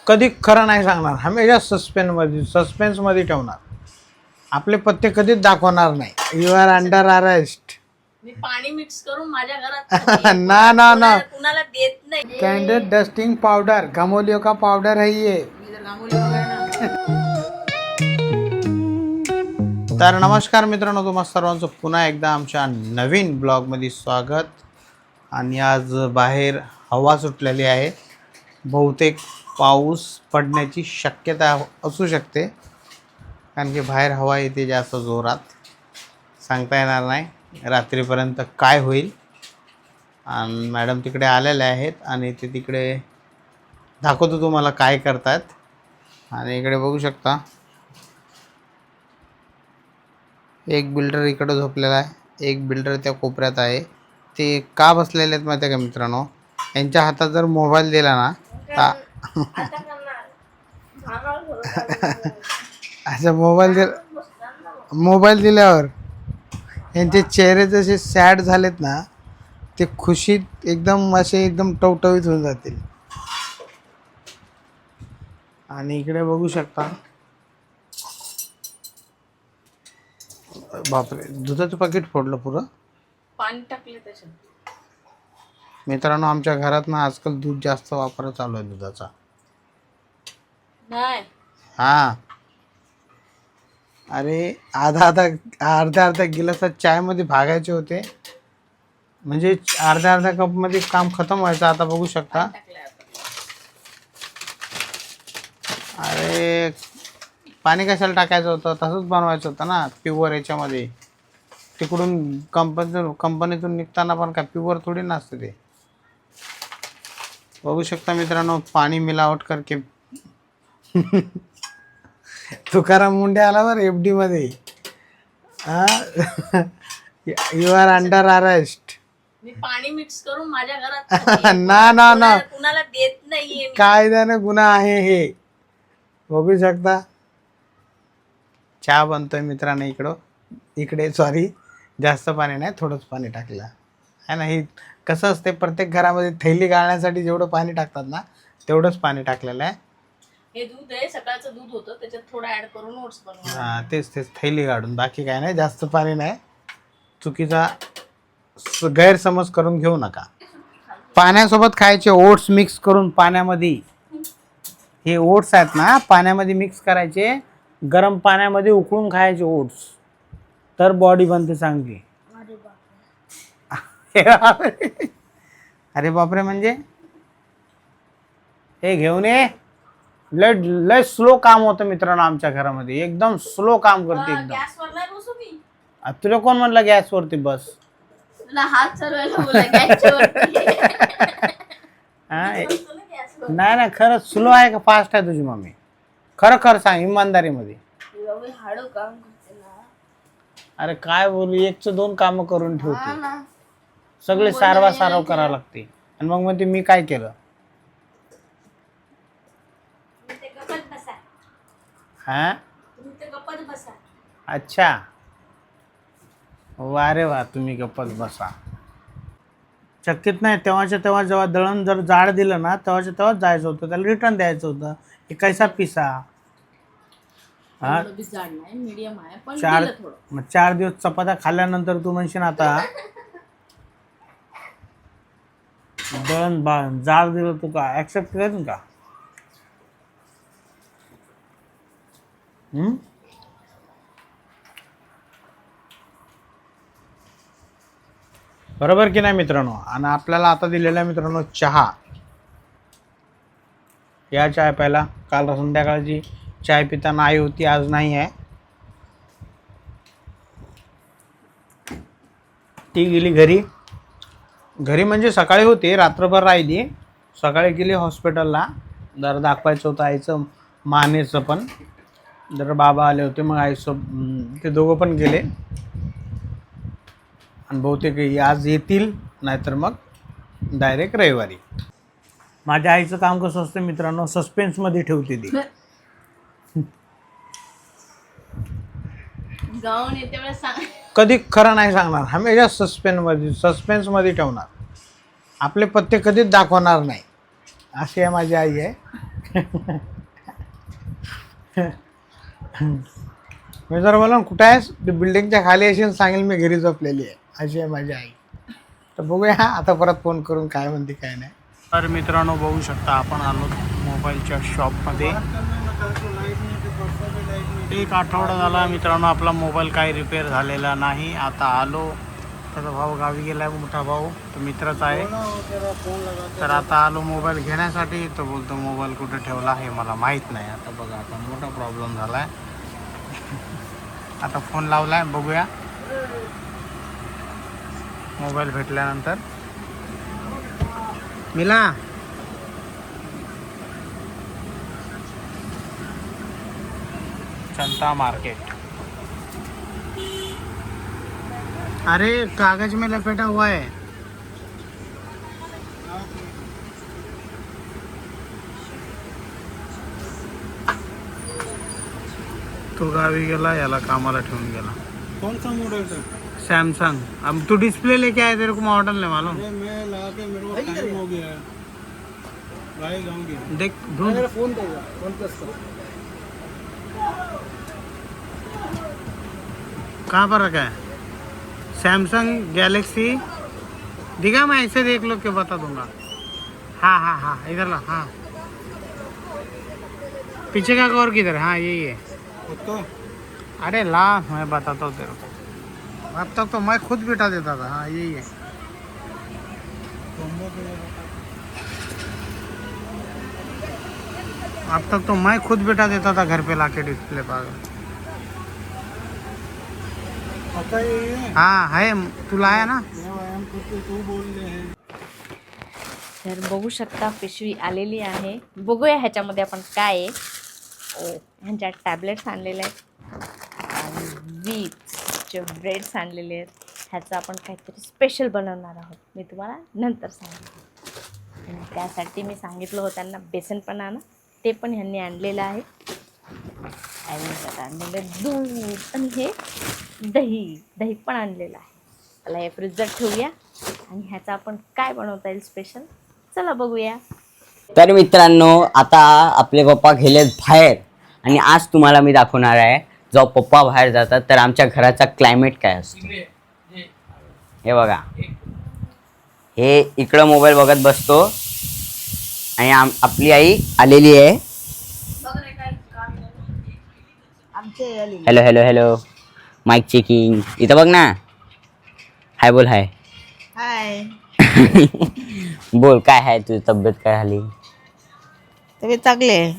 कधी खरं नाही सांगणार, हमेशा सस्पेन्स मध्ये ठेवणार. आपले पत्ते कधीच दाखवणार नाही. You are under arrest. मी पाणी मिक्स करून माझ्या घरात ना ना ना, कुणाला देत नाही. कैंडल डस्टिंग पाउडर, घमोलियों का पाउडर है ये. तर नमस्कार मित्रांनो, तुम्हा सर्वांचं पुन्हा एकदा आमच्या नवीन ब्लॉगमध्ये स्वागत. आणि आज बाहेर हवा सुटलेली आहे. बहुतेक पाऊस पडण्याची शक्यता असू शकते, कारण की बाहेर हवा येते जास्त जोरात. सांगता येणार नाही रात्रीपर्यंत काय होईल. आणि मॅडम तिकडे आलेले आहेत आणि ते तिकडे दाखवतो तुम्हाला काय करतात. आणि इकडे बघू शकता एक बिल्डर इकडे झोपलेला आहे, एक बिल्डर त्या कोपऱ्यात आहे. ते का बसलेले आहेत माहिती आहे का मित्रांनो, यांच्या हातात जर मोबाईल दिला ना तर अच्छा मोबाईल दिल्यावर यांचे चेहरे जसे सॅड झालेत ना, ते खुशीत एकदम असे एकदम टवटवीत होऊन जातील. आणि इकडे बघू शकता, बापरे, दुधाचं पाकिट फोडलं पुरं. पाणी टाकले त्याच्यात. मित्रांनो, आमच्या घरात ना आजकाल दूध जास्त वापर चालू आहे दुधाचा. नाही हां, अरे अर्ध्या गिलासात चायमध्ये भागायचे होते, म्हणजे अर्ध्या कपमध्ये काम खतम व्हायचं. आता बघू शकता, अरे पाणी कशाला टाकायचं होतं, तसंच बनवायचं होतं ना प्युअर याच्यामध्ये. तिकडून कंपनीतून निघताना पण काय प्युअर थोडी नसते ते. बघू शकता मित्रांनो, पाणी मिलावट करके तुकाराम मुंडे आला बरं FD मध्ये. You are under arrest. मी पाणी मिक्स करून माझ्या घरात ना ना ना, कुणाला देत नाहीये. कायद्याने गुन्हा आहे हे. बघू शकता चहा बनतोय मित्रांनो. इकडे सॉरी, जास्त पाणी नाही, थोडंच पाणी टाकलं आहे ना. ही कसं असते, प्रत्येक घरामध्ये थैली गाळण्यासाठी जेवढं पाणी टाकतात ना, तेवढंच पाणी टाकलेलं आहे. हे दूध आहे, सकाळचं दूध होतं, त्याच्यात थोडं ऍड करून ओट्स बनवलं. हां, तेच थैली गाडून, बाकी काय नाही, जास्त पाणी नाही. चुकीचा गैरसमज करून घेऊ नका. पाण्यासोबत खायचे ओट्स मिक्स करून पाण्यामध्ये. हे ओट्स आहेत ना, पाण्यामध्ये मिक्स करायचे, गरम पाण्यामध्ये उकळून खायचे ओट्स, तर बॉडी बनते चांगली. अरे बापरे, म्हणजे हे घेऊन ये. लय स्लो काम होतं मित्रांनो आमच्या घरामध्ये, एकदम स्लो काम करते एकदम. गॅसवर नाही बसू मी. तुला कोण म्हणलं गॅसवरती बस? तुला हात चालवायला बोला गॅसवरती. नाही नाही, खरंच स्लो आहे का फास्ट आहे तुझी मम्मी? खरं सांग इमानदारीमध्ये. हाडू काम करते ना. अरे काय बोलू, एकचं दोन कामं करून ठेवते, सगळे सारव करावं लागते. आणि मग म्हणते मी काय केलं. हा, अच्छा, वा रे वा, तुम्ही गप्पच बसा. शक्यत नाही, तेव्हाच्या तेव्हा जेव्हा दळण जर जाड दिलं ना, तेव्हाच्या तेव्हाच जायचं होतं, त्याला रिटर्न द्यायचं होतं. हे कैसा पिसा. हा, मीडियम आहे, पण 4 दिवस चपात्या खाल्ल्यानंतर तू म्हणशील आता दळण जाड दिलं, तू का ऍक्सेप्ट करेन का? बरोबर की नाही मित्रांनो. आणि आपल्याला आता दिलेला मित्रांनो चहा. या चाय प्यायला. काल संध्याकाळची चाय पिताना आई होती, आज नाही आहे. ती गेली घरी म्हणजे सकाळी होती, रात्रभर राहिली. सकाळी गेली हॉस्पिटलला, जरा दाखवायचं होतं आईचं मानेचं पण. जर बाबा आले होते, मग ते दोघं पण गेले. आणि बहुतेक आज येतील, नाहीतर मग डायरेक्ट रविवारी. माझ्या आईचं काम कसं असतं मित्रांनो, सस्पेन्समध्ये ठेवते ती. जाऊन येते वेळेस सांग. कधी खरं नाही सांगणार, हमेशा सस्पेन्समध्ये ठेवणार. आपले पत्ते कधीच दाखवणार नाही. अशी आहे माझी आई आहे. मी जर बोला कुठं आहेस बिल्डिंगच्या खाली असेल सांगेल मी घरी झोपलेली आहे, अशी आहे माझी आई. तर बघूया आता परत फोन करून काय म्हणते काय नाही. तर मित्रांनो बघू शकता आपण आलो मोबाईलच्या शॉपमध्ये. एक आठवडा झाला मित्रांनो आपला मोबाईल काही रिपेअर झालेला नाही. आता आलो, त्याचा भाऊ गावी गेला आहे, मोठा भाऊ तो मित्रच आहे. तर आता आलो मोबाईल घेण्यासाठी. तो बोलतो मोबाईल कुठे ठेवला आहे मला माहीत नाही. आता बघा आता मोठा प्रॉब्लेम झाला आहे. आता फोन लावला आहे, बघूया मोबाईल भेटल्यानंतर. मिला जनता मार्केट. अरे कागज में लपेटा हुआ है. तो गावी गेला, याला कामाला ठेवून गेला. कौन सा मॉडल सर? सैमसंग. अब तू डिस्प्ले लेके आया, तेरे को मॉडल नहीं मालूम. अरे मैं ला के मेरे को टाइम हो गया है, भाई जाऊंगी. देख ढूंढ. मेरा फोन देगा, फोन प्लस का. कहाँ पर रखा है? सैमसंग गैलेक्सी दिखा, मैं ऐसे देख लो के बता दूंगा. हाँ हाँ हाँ इधर ला. हाँ पीछे का कवर किधर? हाँ यही है. तो अरे ला, मैं बताता हूँ तेरे को. अब तक तो मैं खुद बिठा देता था. हाँ यही है. अब तक तो मैं खुद बिठा देता था घर पे लाके डिस्प्ले पर. पता ही है. हाँ है, तू लाया ना. व्यायाम करते तू बोल रहे हैं. तर बघू शकता पिशवी आलेली आहे. बघूया ह्याच्यामध्ये आपण काय आहे. ओ ह्यांच्या टॅबलेट्स आणलेले आहेत आणि वीटचे ब्रेड्स आणलेले आहेत. ह्याचं आपण काहीतरी स्पेशल बनवणार आहोत, मी तुम्हाला नंतर सांगेन. आणि त्यासाठी मी सांगितलं होतं त्यांना बेसन पण आणा, ते पण ह्यांनी आणलेलं आहे. आणि त्यात आणलेलं दूध आणि हे दही पण आणलेलं आहे. त्याला हे फ्रीजर ठेवूया आणि ह्याचं आपण काय बनवता येईल स्पेशल, चला बघूया. तर मित्रांनो आता आपले पप्पा गेलेत बाहेर आणि आज तुम्हाला मी दाखवणार आहे जेव्हा पप्पा बाहेर जातात तर आमच्या घराचा क्लायमेट काय असतो. हे बघा, हे इकडं मोबाईल बघत बसतो आणि आपली आई आलेली आहे. Hello hello hello, mike checking. इथं बघ ना, हाय बोल. हाय हाय. बोल, काय आहे तुझी तब्येत, काय झाली? तब्येत चांगली आहे.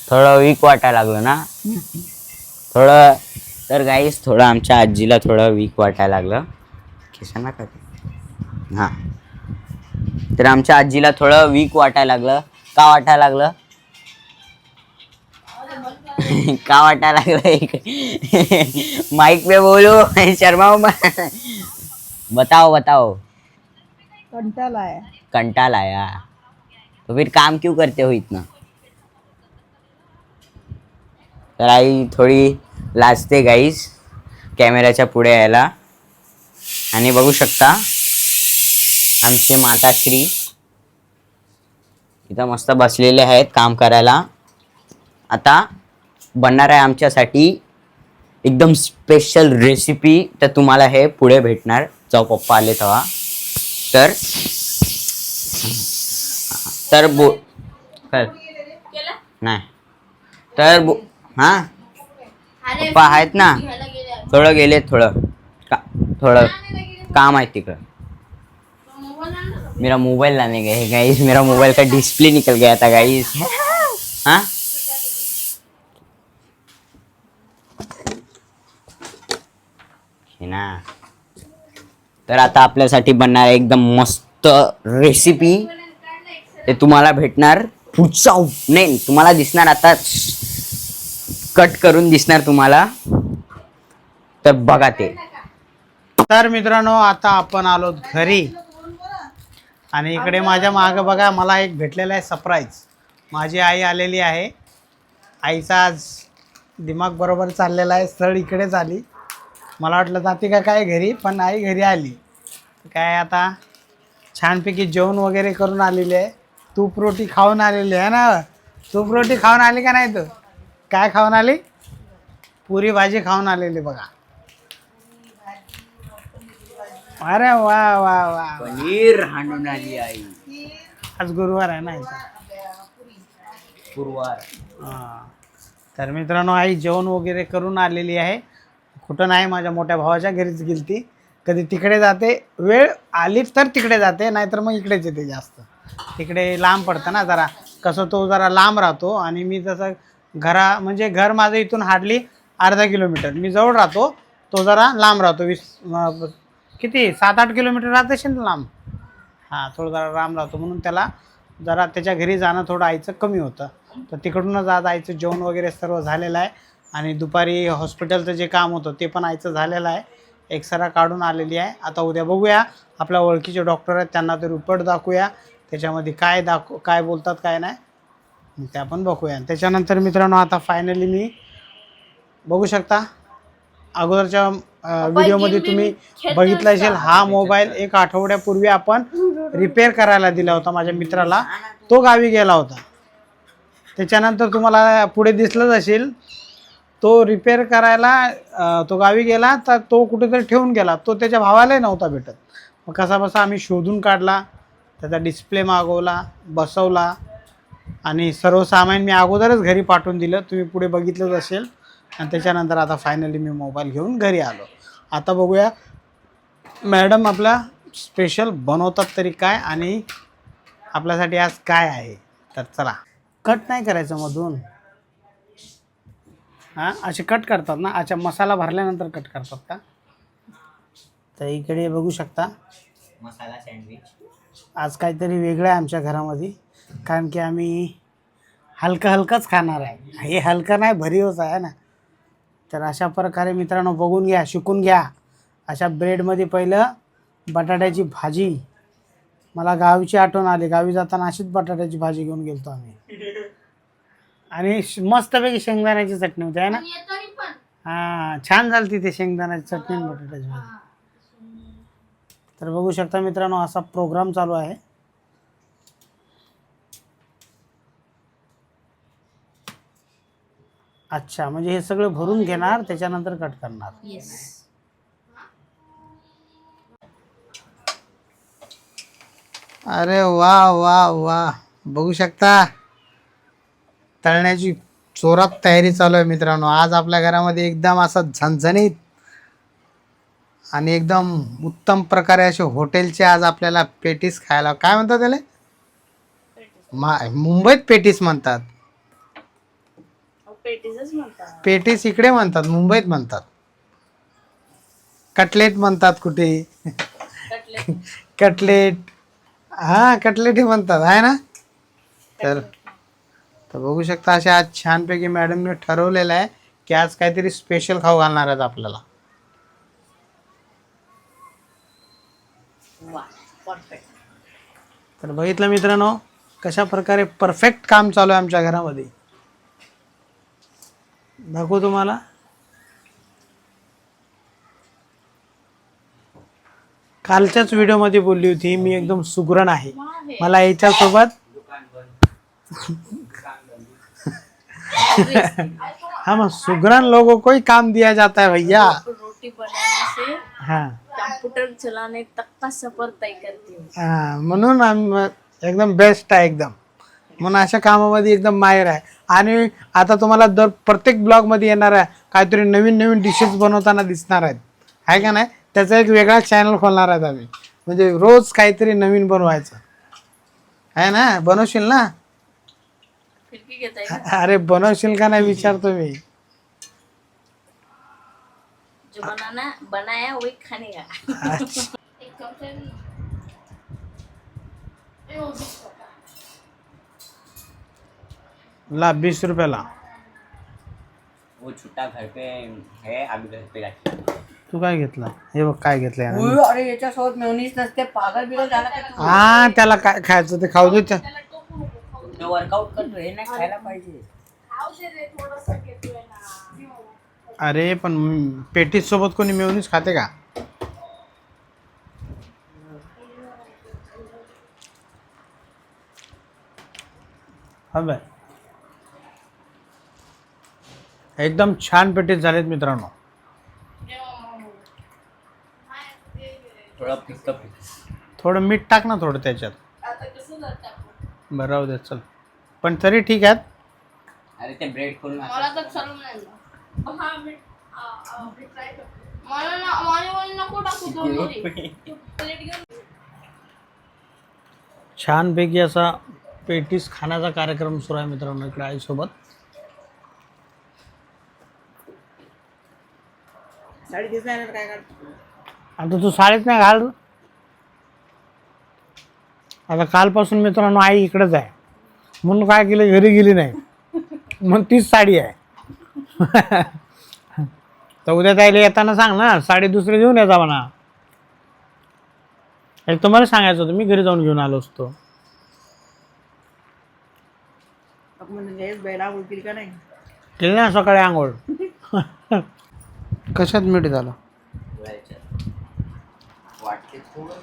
थोडं वीक वाटायला लागलं ना थोडं. तर गाईस थोडं आमच्या आजीला थोडं वीक वाटायला लागलं. केसांना का हां, तर आमच्या आजीला थोडं वीक वाटायला लागलं. का वाटायला लागलं? का वाटायला लागलं? माइक पे बोलो, शर्मा बताओ बताओ. कंटाल आया. तो फिर काम क्यों करते हो इतना? तर आई थोडी लाजते गाईस कॅमेऱ्याच्या पुढे यायला. आणि बघू शकता आमचे माताश्री इथं मस्त बसलेले आहेत काम करायला. आता बनणार आहे आमच्यासाठी एकदम स्पेशल रेसिपी. तर तुम्हाला हे पुढे भेटणार जेव्हा पप्पा आले तेव्हा. तर नाही तर हां पप्पा आहेत ना, थोडं गेलेत, थोडं काम आहे तिकडं. मेरा मोबाइल लाने गए गाइस, मेरा मोबाइल का डिस्प्ले निकल गया था गाइस. हाँ ना. तर आता आपल्यासाठी बनणार आहे एकदम मस्त रेसिपी. ते तुम्हाला भेटणार पुढचा नाही, तुम्हाला दिसणार आता कट करून दिसणार तुम्हाला. तर बघा ते. तर मित्रांनो आता आपण आलो घरी आणि इकडे माझ्या मागं बघा मला एक भेटलेला आहे सरप्राईज. माझी आई आलेली आहे. आईचा आज दिमाग बरोबर चाललेला आहे, स्थळ इकडेच आली. मला वाटलं जाते का काय घरी, पण आई घरी आली. काय आता छानपैकी जेवण वगैरे करून आलेली आहे. तूप रोटी खाऊन आलेली आहे ना. तूप रोटी खाऊन आली का नाही तू? काय खाऊन आली? पुरी भाजी खाऊन आलेली बघा. अरे वा वा वा. पनीर हाणून आली आई. आज गुरुवार आहे ना इथं. गुरुवार. हां. तर मित्रांनो आई जेवण वगैरे करून आलेली आहे. कुठं नाही, माझ्या मोठ्या भावाच्या घरीच गेलती. कधी तिकडे जाते, वेळ आली तर तिकडे जाते, नाहीतर मग इकडेच येते. जास्त तिकडे लांब पडतं ना जरा, कसं तो जरा लांब राहतो आणि मी जसं म्हणजे घर माझं इथून हार्डली अर्धा किलोमीटर, मी जवळ राहतो, तो जरा लांब राहतो. किती 7-8 किलोमीटर राहत असेल ना लांब. हां, थोडं जरा लांब राहतो, म्हणून त्याला जरा त्याच्या घरी जाणं थोडं आईचं कमी होतं. तर तिकडूनच आज आईचं जेवण वगैरे सर्व झालेलं आहे. आणि दुपारी हॉस्पिटलचं जे काम होतं ते पण आईचं झालेलं आहे. एक्सरा काढून आलेली आहे. आता उद्या बघूया, आपल्या ओळखीचे डॉक्टर आहेत त्यांना ते रिपोर्ट दाखवूया, त्याच्यामध्ये काय बोलतात काय नाही ते आपण बघूया. त्याच्यानंतर मित्रांनो आता फायनली मी बघू शकता, अगोदरच्या व्हिडिओमध्ये तुम्ही बघितलं असेल, हा मोबाईल 1 आठवड्यापूर्वी आपण रिपेअर करायला दिला होता माझ्या मित्राला. तो गावी गेला होता. त्याच्यानंतर तुम्हाला पुढे दिसलंच असेल, तो रिपेअर करायला तो गावी गेला, तर तो कुठेतरी ठेवून गेला. तो त्याच्या भावालाही नव्हता भेटत. मग कसा आम्ही शोधून काढला, त्याचा डिस्प्ले मागवला, बसवला आणि सर्व सामान मी अगोदरच घरी पाठवून दिलं, तुम्ही पुढे बघितलंच असेल. आणि त्याच्यानंतर आता फायनली मी मोबाईल घेऊन घरी आलो. आता बघूया मॅडम आपला स्पेशल बनवतात तरी काय आणि आपल्यासाठी आज काय आहे. तर चला, कट नाही करायचं मधून. हां, असे कट करतात ना? अच्छा, मसाला भरल्यानंतर कट करतात का? तर इकडे बघू शकता, मसाला सँडविच. आज काहीतरी वेगळं आहे आमच्या घरामध्ये, कारण की आम्ही हलकंच खाणार आहे. हे हलकं नाही, भरीवच आहे ना. तर अशा प्रकारे मित्रांनो बघून घ्या, शिकून घ्या. अशा ब्रेडमध्ये पहिलं बटाट्याची भाजी, मला गावीची आठवण आली, गावी जाताना अशीच बटाट्याची भाजी घेऊन गेलतो आम्ही. आणि मस्तपैकी शेंगदाण्याची चटणी होती आहे ना. हां, छान झाली तिथे शेंगदाण्याची चटणी आणि बटाट्याची भाजी. तर बघू शकता मित्रांनो, असा प्रोग्राम चालू आहे. अच्छा, म्हणजे हे सगळं भरून घेणार, त्याच्यानंतर कट करणार. अरे वा वा वा, बघू शकता तळण्याची जोरात तयारी चालू आहे मित्रांनो. आज आपल्या घरामध्ये एकदम असा झणझणीत आणि एकदम उत्तम प्रकारे असे हॉटेलचे आज आपल्याला पेटीस खायला, काय म्हणतात त्याला? मुंबईत पेटीस म्हणतात. पेटीस इकडे म्हणतात, मुंबईत म्हणतात कटलेट म्हणतात. कुठे कटलेट, हां कटलेट म्हणतात आहे ना. तर बघू शकता, असे आज छानपैकी मॅडमने ठरवलेलं आहे की आज काहीतरी स्पेशल खाऊ घालणार आहेत आपल्याला. तर बघितलं मित्रांनो कशा प्रकारे परफेक्ट काम चालू आहे आमच्या घरामध्ये. दाखवू तुम्हाला. कालच्याच व्हिडिओमध्ये बोलली होती मी एकदम सुगरण आहे, मला याच्यासोबत हाँ, मैं सुगरण लोगों को ही काम दिया जाता है भैया. रोटी बनाने से हाँ कंप्यूटर चलाने तक का सफर तय करती हूँ. हाँ, म्हणून एकदम बेस्ट आहे एकदम. म्हणून अशा कामामध्ये एकदम माहिर आहे. आणि आता तुम्हाला प्रत्येक ब्लॉगमध्ये येणार आहे, काहीतरी नवीन डिशेस बनवताना दिसणार आहेत, आहे का नाही. त्याचा एक वेगळा चॅनल खोलणार आहेत आम्ही, म्हणजे रोज काहीतरी नवीन बनवायचं आहे ना. बनवशील ना? फिरकी घेता है अरे बनवशील का नाही विचारतो मी. जो बनाया वही खाने का. ला 20 रुपयाला. वो छुट्टा घर पे है, अभी घर पे रखा. तू काय घेतला? हे बघ काय घेतलंय. अरे याच्यासोबत मेयोनीज नसते, पागल बिगल झाला का तू? हा, त्याला काय खायचं ते खाऊ दे. वर्कआउट करतो, हे नाही खायला पाहिजे. अरे पण पेटीस सोबत कोणी मेयोनीज खाते का? हा बाय, एकदम छान पेटीस झालेत मित्रांनो. थोडा फिक्का थोडं मीठ टाक ना थोडं त्याच्यात. बरं राहू दे चल, पण तरी ठीक आहेत. अरे ते ब्रेड करून मला तर चालू नाही ना. हा मी ट्राय करतो. मला नको टाकू तो प्लेट घेऊन. छानपैकी असा पेटीस खाण्याचा कार्यक्रम सुरू आहे मित्रांनो इकडे आईसोबत. आता तू साडीच नाही घाल. आता कालपासून मित्रांनो आई इकडेच आहे म्हणून काय केलं, घरी गेली नाही मग तीच साडी आहे. तर उद्या त्याला येताना सांग ना साडी दुसरी घेऊन यायचा म्हणा. एक तुम्हाला सांगायचं होतं, मी घरी जाऊन घेऊन आलो असतो. केली ना सकाळी आंघोळ. कशात मीठ झालं वाटते थोडं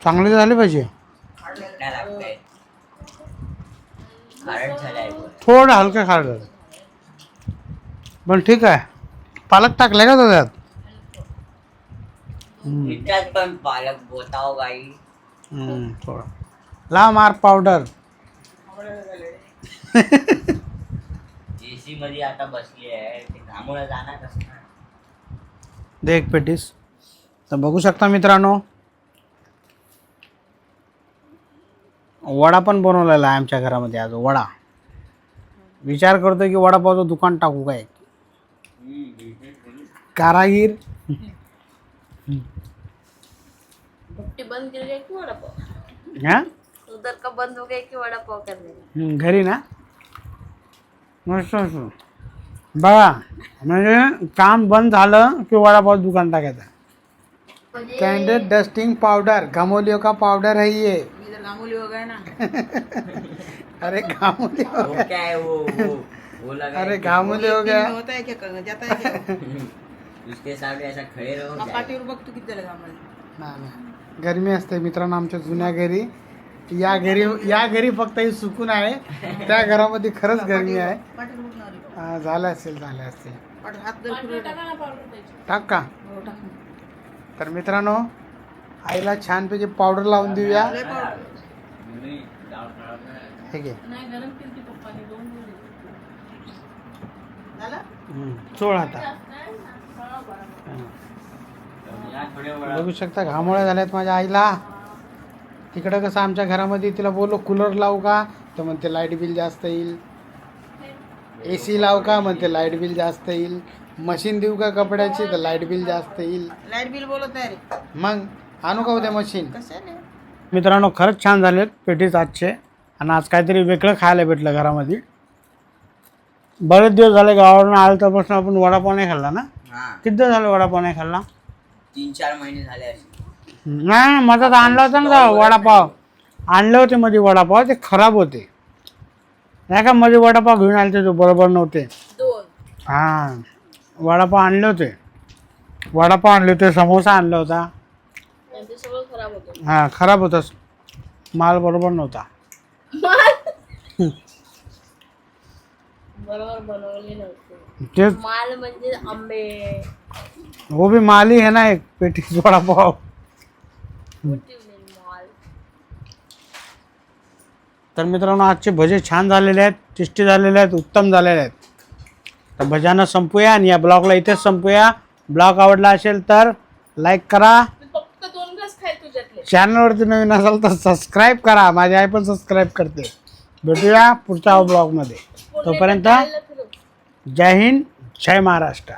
चांगले झाले पाहिजे. नाही लागतंय. खारट झालाय. थोडं हलकं खार झालं पण ठीक आहे. पालक टाकलाय का तो त्यात? मिठात पण पालक बोताव गाई. थोडं ला मार पावडर. एसी मध्ये आता बसली आहे ते घामुळे जाणार कसं. देख पेटीस तर बघू शकता मित्रांनो, वडा पण बनवलेला आहे आमच्या घरामध्ये. आज वडा विचार करतो की वडापावचं दुकान टाकू काय. कारागीर भट्टी बंद केली की वडापाव. हा उधर का बंद हो गया की वडापाव करने. घरी ना मस्त असं बघा, म्हणजे काम बंद झालं की वडापाव दुकान टाकायचं. कैंडेड डस्टिंग पाउडर, घामोलियों का पाउडर है ये. गांगुली हो गया ना. अरे घामोली हो वो गया. क्या है वो लगा अरे घामोली हो गया. होता है क्या जाता है क्या? उसके सामने ऐसा खड़े रहो मग जाएगा. पाठीवर बघ तू किती झालं गांगुली. गरमी असते मित्रांनो आमच्या जुन्या घरी. या घरी फक्त ही सुकून आहे, त्या घरामध्ये खरंच गरमी आहे. पाठीवर बघ ना रे. झालं असेल. पाठ हात दर फिरव. टाक का. हो, टाक ना. तर मित्रांनो आईला छानपैकी पावडर लावून देऊया. लय पावडर. हे घे. झालं? चोळ आता. बघू शकता घामोळ्या झाल्यात माझ्या आईला. तिकडं कसं आमच्या घरामध्ये तिला बोललो कूलर लावू का, तर म्हणते लाईट बिल जास्त येईल. AC लावू का, म्हणते लाईट बिल जास्त येईल. मशीन देऊ का कपड्याची, तर लाईट बिल जास्त येईल. लाईट बिल बोलत आहे रे. मग आणू का उद्या मशीन. कशाने? मित्रांनो खरंच छान झालेत पेटीस आजचे. आणि आज काहीतरी वेगळं खायला भेटलं घरामध्ये. बरेच दिवस झाले गावावरून आलं त्यापासून आपण वडापाव नाही खाल्ला ना. हा किती दिवस झाले वडापाव नाही खाल्ला. 3-4 महिने झाले असे. नाही माझा तर आणला होता ना वडापाव. आणले होते मध्ये वडापाव, ते खराब होते नाही का. मध्ये वडापाव घेऊन आले ते बरोबर नव्हते. हां वडापाव आणले होते. समोसा आणला होता. सगळं खराब होतं. हां खराब होता, माल बरोबर नव्हता. बरोबर बनवले नव्हते. तेच माल म्हणजे आंबे. वो भी माल ही है ना एक पेटीस वडापाव. माल. तर मित्रांनो आजचे भजे छान झालेले आहेत, टेस्टी झालेले आहेत, उत्तम झालेले आहेत. तर भज्यांना संपूया आणि या ब्लॉगला इथेच संपूया. ब्लॉग आवडला असेल तर लाईक करा. फक्त 2 घास खाय तुझ्यातले. चॅनलवरती नवीन असाल तर सबस्क्राईब करा. माझी आई पण सबस्क्राईब करते. भेटूया पुढच्या ब्लॉगमध्ये. तोपर्यंत जय हिंद, जय महाराष्ट्र.